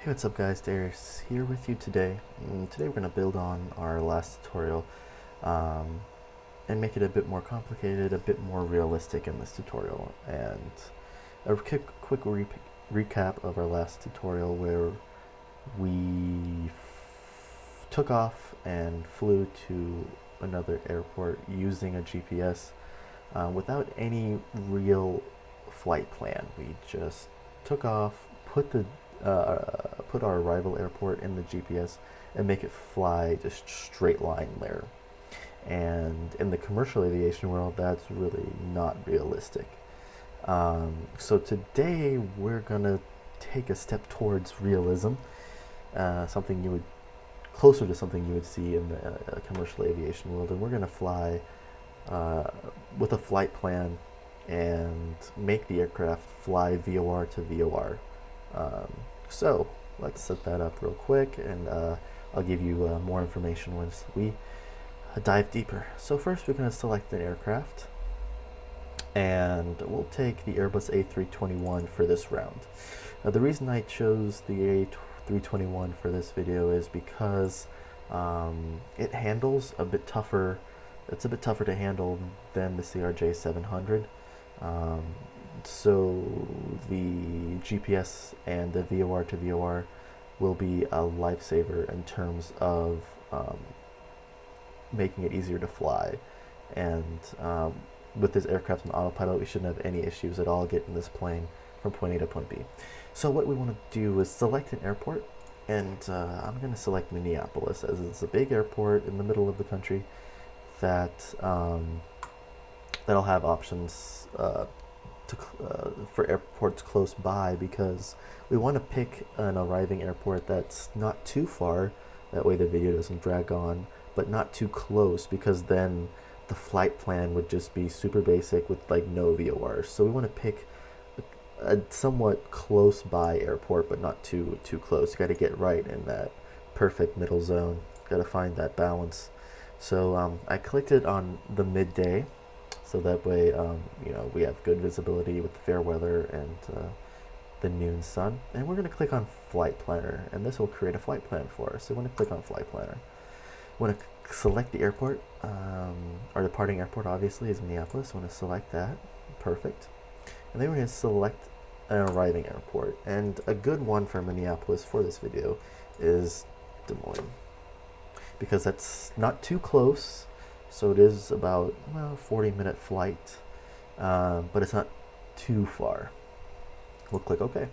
Hey, what's up guys, Darius here with you today. Today we're going to build on our last tutorial um, and make it a bit more complicated, a bit more realistic in this tutorial. And a quick recap of our last tutorial where we took off and flew to another airport using a GPS without any real flight plan. We just took off, put our arrival airport in the GPS and make it fly just straight line there. And in the commercial aviation world, that's really not realistic. So today we're gonna take a step towards realism, something you would closer to something you would see in the commercial aviation world, and we're gonna fly with a flight plan and make the aircraft fly VOR to VOR. So let's set that up real quick, and I'll give you more information once we dive deeper. So first we're going to select an aircraft, and we'll take the Airbus A321 for this round. Now, the reason I chose the A321 for this video is because it handles a bit tougher. It's a bit tougher to handle than the CRJ 700. So the GPS and the VOR to VOR will be a lifesaver in terms of making it easier to fly. And with this aircraft on autopilot, we shouldn't have any issues at all getting this plane from point A to point B. So what we want to do is select an airport, and I'm going to select Minneapolis, as it's a big airport in the middle of the country that that'll have options for airports close by, because we want to pick an arriving airport that's not too far, that way the video doesn't drag on, but not too close, because then the flight plan would just be super basic with like no VORs. So we want to pick a somewhat close by airport, but not too close. You got to get right in that perfect middle zone, got to find that balance. So I clicked it on the midday, so that way, you know, we have good visibility with the fair weather and the noon sun. And we're going to click on Flight Planner, and this will create a flight plan for us. So we want to click on Flight Planner. We want to select the airport. Our departing airport, obviously, is Minneapolis. We want to select that. Perfect. And then we're going to select an arriving airport. And a good one for Minneapolis for this video is Des Moines, because that's not too close. So it is about 40-minute flight, but it's not too far. We'll click OK. And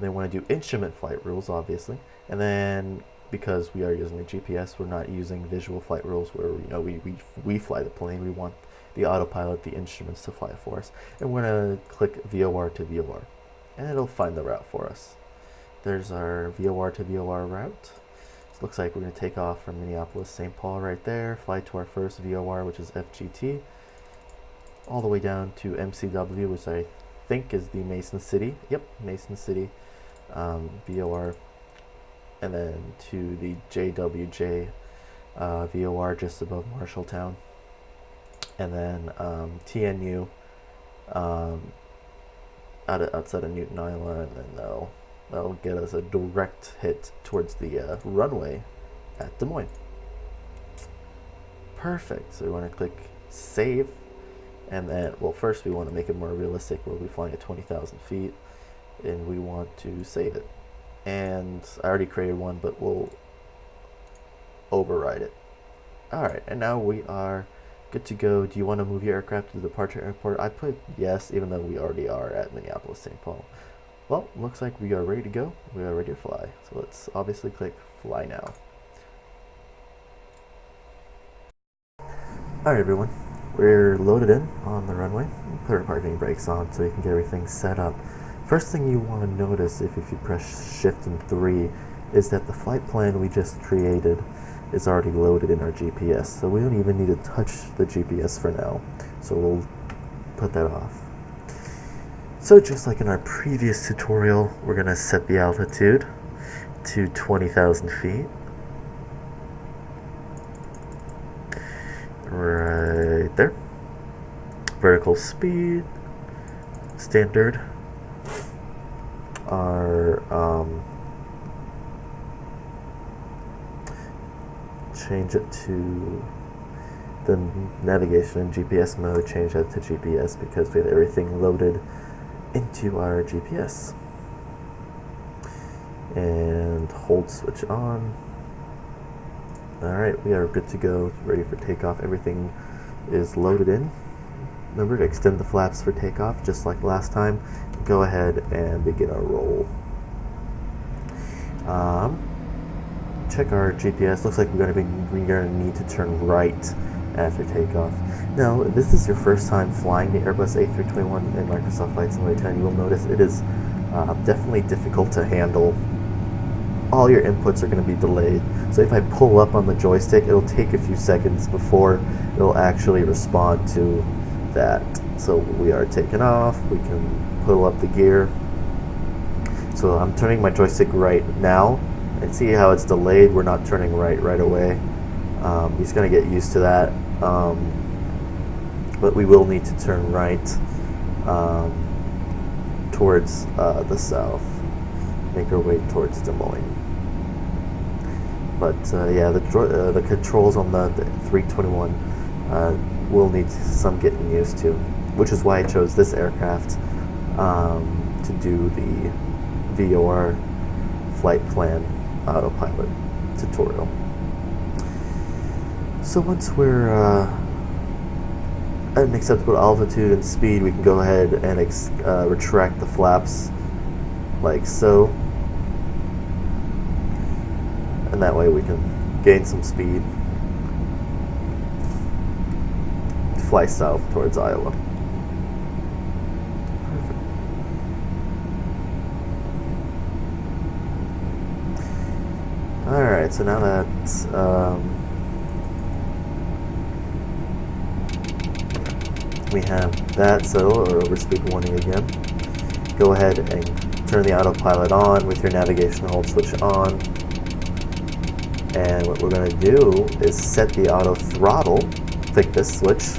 then we want to do instrument flight rules, obviously. And then because we are using the GPS, we're not using visual flight rules where we fly the plane. We want the autopilot, the instruments to fly for us. And we're going to click VOR to VOR, and it'll find the route for us. There's our VOR to VOR route. Looks like we're going to take off from Minneapolis, St. Paul right there, fly to our first VOR, which is FGT, all the way down to MCW, which I think is the Mason City. Yep, Mason City VOR, and then to the JWJ VOR just above Marshalltown, and then TNU outside of Newton Island, and that'll get us a direct hit towards the runway at Des Moines. Perfect. So we want to click Save, and then, well, first we want to make it more realistic. We'll be flying at 20,000 feet, and we want to save it. And I already created one, but we'll override it. All right, and now we are good to go. Do you want to move your aircraft to the departure airport? I put yes, even though we already are at Minneapolis, St. Paul. Well, looks like we are ready to go. We are ready to fly. So let's obviously click Fly Now. Alright everyone, we're loaded in on the runway. Put our parking brakes on so we can get everything set up. First thing you want to notice if you press Shift and 3 is that the flight plan we just created is already loaded in our GPS. So we don't even need to touch the GPS for now. So we'll put that off. So just like in our previous tutorial, we're going to set the altitude to 20,000 feet. Right there. Vertical speed, standard. Our change it to the navigation and GPS mode, change that to GPS because we have everything loaded into our GPS. And hold switch on. Alright, we are good to go, ready for takeoff. Everything is loaded in. Remember to extend the flaps for takeoff, just like last time. Go ahead and begin our roll. Check our GPS. Looks like we're gonna need to turn right after takeoff. Now, if this is your first time flying the Airbus A321 in Microsoft Flight Simulator 10, you will notice it is definitely difficult to handle. All your inputs are going to be delayed. So if I pull up on the joystick, it'll take a few seconds before it'll actually respond to that. So we are taking off. We can pull up the gear. So I'm turning my joystick right now. And see how it's delayed? We're not turning right away. You're just going to get used to that. But we will need to turn right towards the south. Make our way towards Des Moines. But yeah, the controls on the 321 will need some getting used to, which is why I chose this aircraft to do the VOR flight plan autopilot tutorial. So once we're at an acceptable altitude and speed, we can go ahead and retract the flaps like so, and that way we can gain some speed, fly south towards Iowa. Perfect. Alright, so now that we have that settled, or overspeed warning again, go ahead and turn the autopilot on with your navigation hold switch on. And what we're going to do is set the auto throttle, click this switch,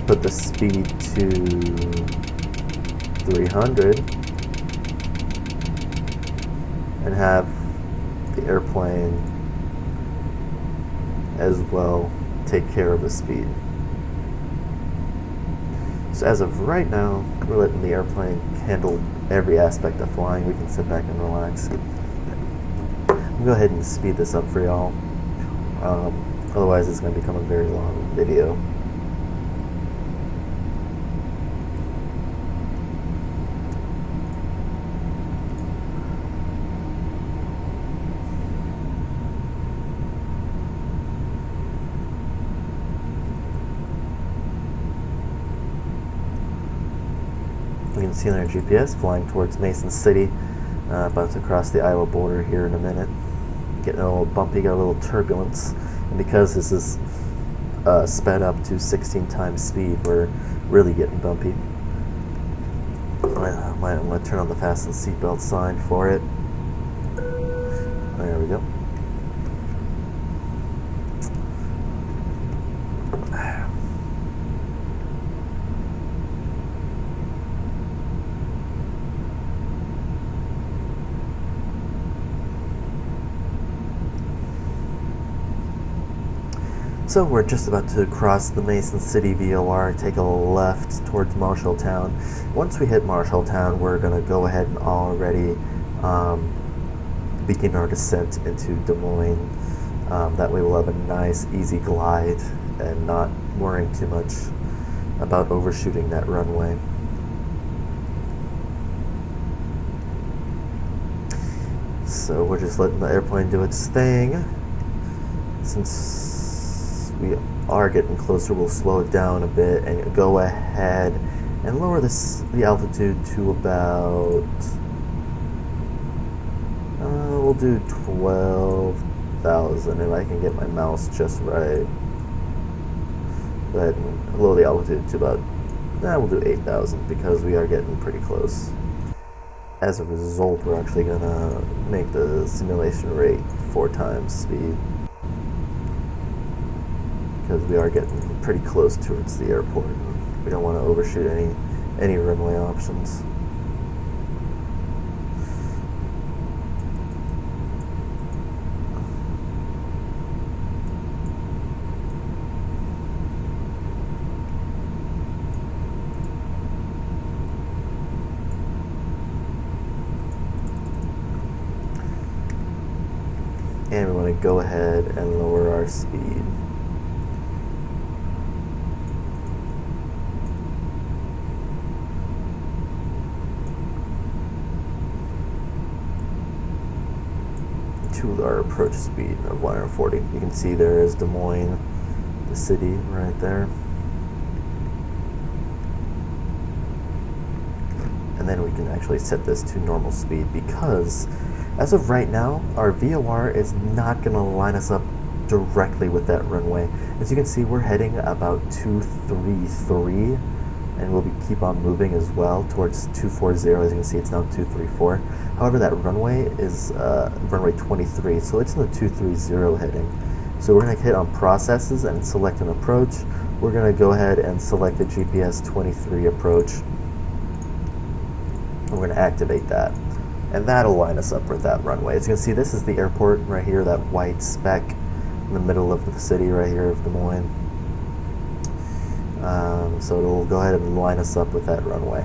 put the speed to 300, and have the airplane as well take care of the speed. So as of right now, we're letting the airplane handle every aspect of flying. We can sit back and relax. I'll go ahead and speed this up for y'all. Otherwise it's going to become a very long video. We can see on our GPS flying towards Mason City, about to cross the Iowa border here in a minute. Getting a little bumpy, got a little turbulence, and because this is sped up to 16 times speed, we're really getting bumpy. I'm going to turn on the fasten seatbelt sign for it. There we go. So we're just about to cross the Mason City VOR, take a left towards Marshalltown. Once we hit Marshalltown, we're going to go ahead and already begin our descent into Des Moines. That way we'll have a nice, easy glide and not worrying too much about overshooting that runway. So we're just letting the airplane do its thing. Since we are getting closer, we'll slow it down a bit and go ahead and lower the altitude to about, we'll do 12,000 if I can get my mouse just right. Go ahead and lower the altitude to about, we'll do 8,000 because we are getting pretty close. As a result, we're actually going to make the simulation rate 4 times speed, because we are getting pretty close towards the airport. We don't want to overshoot any runway options. and we want to go ahead and lower our speed. To our approach speed of 140. You can see there is Des Moines, the city right there. And then we can actually set this to normal speed, because as of right now, our VOR is not going to line us up directly with that runway. As you can see, we're heading about 233, and we'll keep on moving as well towards 240. As you can see, it's now 234. However, that runway is runway 23, so it's in the 230 heading. So we're going to hit on processes and select an approach. We're going to go ahead and select the GPS 23 approach. We're going to activate that, and that'll line us up with that runway. As you can see, this is the airport right here, that white speck in the middle of the city right here of Des Moines. So it'll go ahead and line us up with that runway.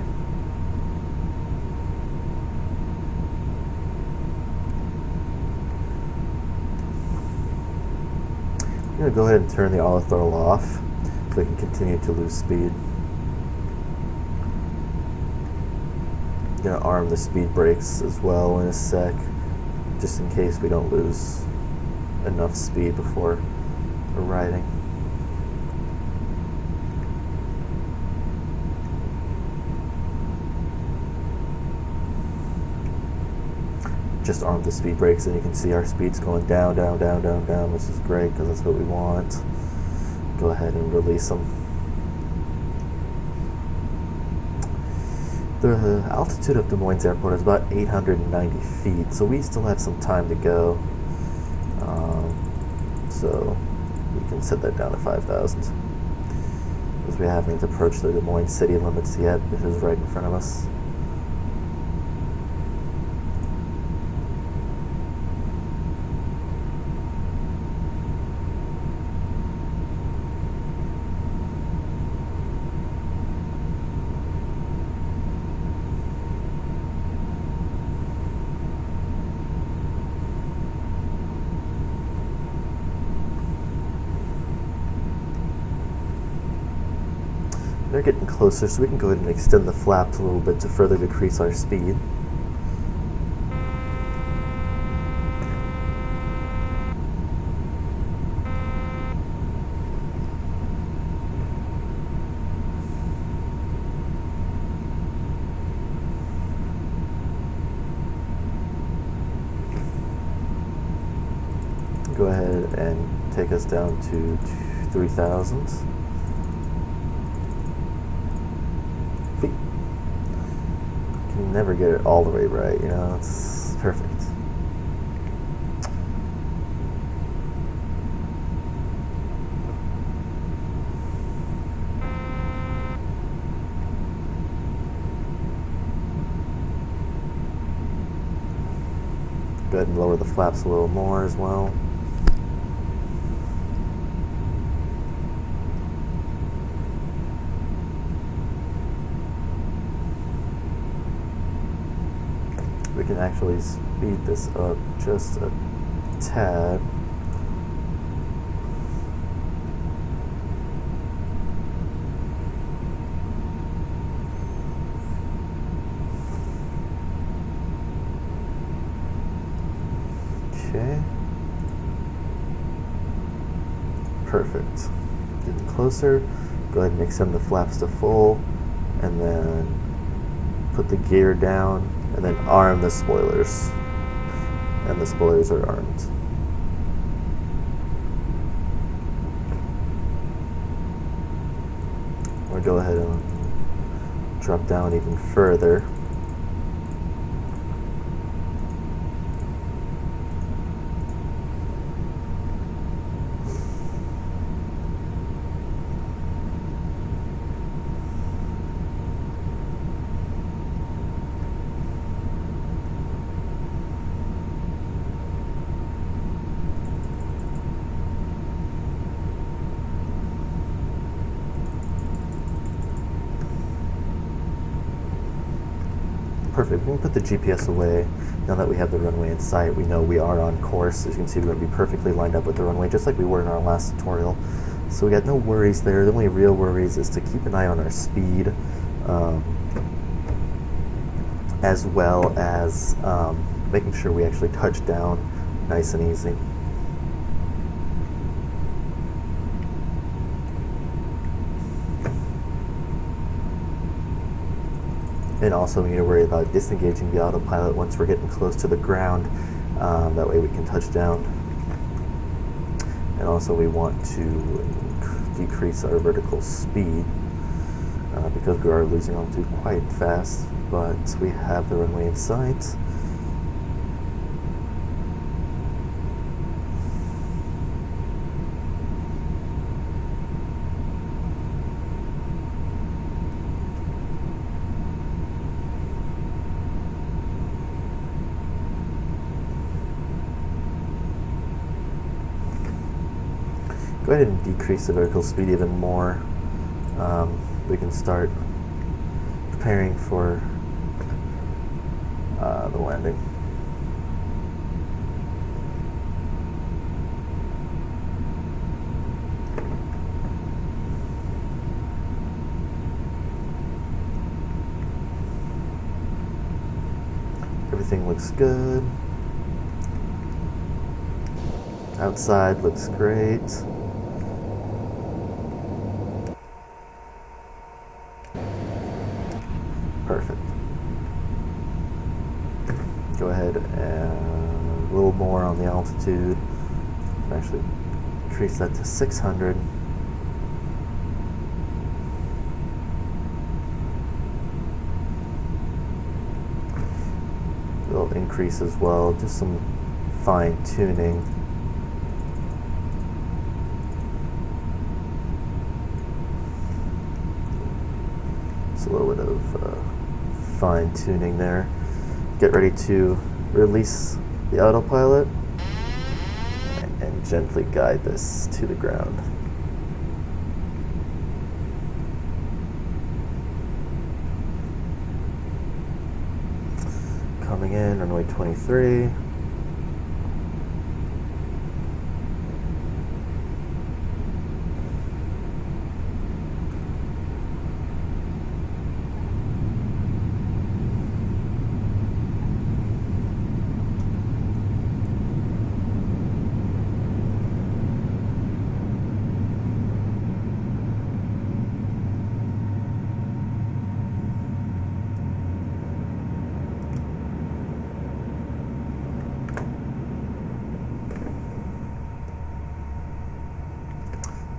I'm going to go ahead and turn the auto throttle off so we can continue to lose speed. I'm going to arm the speed brakes as well in a sec, just in case we don't lose enough speed before arriving. Just arm the speed brakes, and you can see our speed's going down, down, down, down, down, which is great because that's what we want. Go ahead and release them. The altitude of Des Moines Airport is about 890 feet, so we still have some time to go. So we can set that down to 5,000, because we haven't approached the Des Moines city limits yet, which is right in front of us. They're getting closer, so we can go ahead and extend the flaps a little bit to further decrease our speed. Go ahead and take us down to 3,000. Can never get it all the way right, you know, it's perfect. Go ahead and lower the flaps a little more as well. We can actually speed this up just a tad. Okay. Perfect. Getting closer. Go ahead and extend the flaps to full, and then put the gear down, and then arm the spoilers. And the spoilers are armed. We'll go ahead and drop down even further. Perfect. We can put the GPS away. Now that we have the runway in sight, we know we are on course. As you can see, we're going to be perfectly lined up with the runway, just like we were in our last tutorial. So we got no worries there. The only real worries is to keep an eye on our speed, as well as making sure we actually touch down nice and easy. And also we need to worry about disengaging the autopilot once we're getting close to the ground. That way we can touch down. And also we want to decrease our vertical speed because we are losing altitude quite fast, but we have the runway in sight. Go ahead and decrease the vertical speed even more. We can start preparing for the landing. Everything looks good. Outside looks great. Perfect. Go ahead and a little more on the altitude. Actually increase that to 600. It'll increase as well, just some fine tuning. Just a little bit of fine tuning there. Get ready to release the autopilot and gently guide this to the ground. Coming in, runway 23.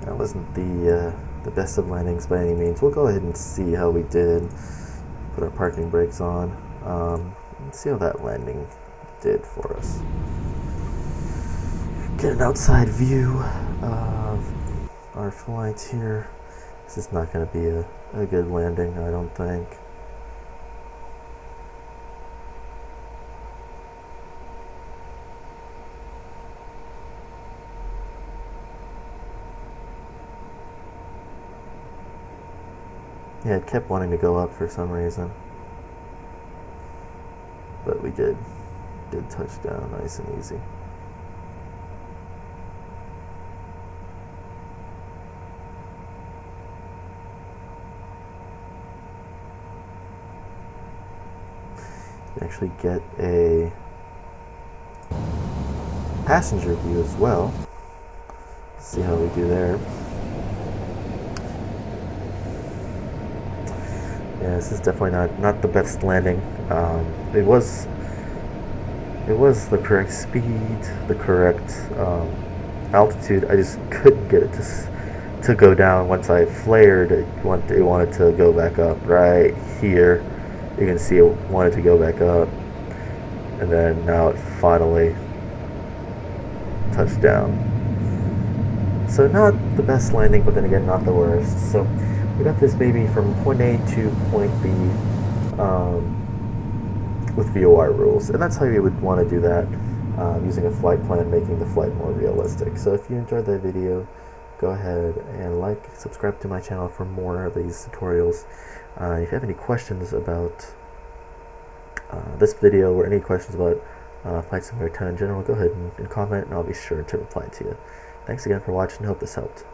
That wasn't the best of landings by any means. We'll go ahead and see how we did. Put our parking brakes on. Let's see how that landing did for us. Get an outside view of our flight here. This is not going to be a good landing, I don't think. Yeah, it kept wanting to go up for some reason. But we did touch down nice and easy. You actually get a passenger view as well. Let's see how we do there. Yeah, this is definitely not the best landing. It was the correct speed, the correct altitude. I just couldn't get it to go down. Once I flared, it wanted to go back up right here. You can see it wanted to go back up, and then now it finally touched down. So not the best landing, but then again, not the worst. So we got this baby from point A to point B with VOR rules, and that's how you would want to do that, using a flight plan, making the flight more realistic. So if you enjoyed that video, go ahead and subscribe to my channel for more of these tutorials. If you have any questions about this video or any questions about Flight Simulator 10 in general, go ahead and comment, and I'll be sure to reply to you. Thanks again for watching. Hope this helped.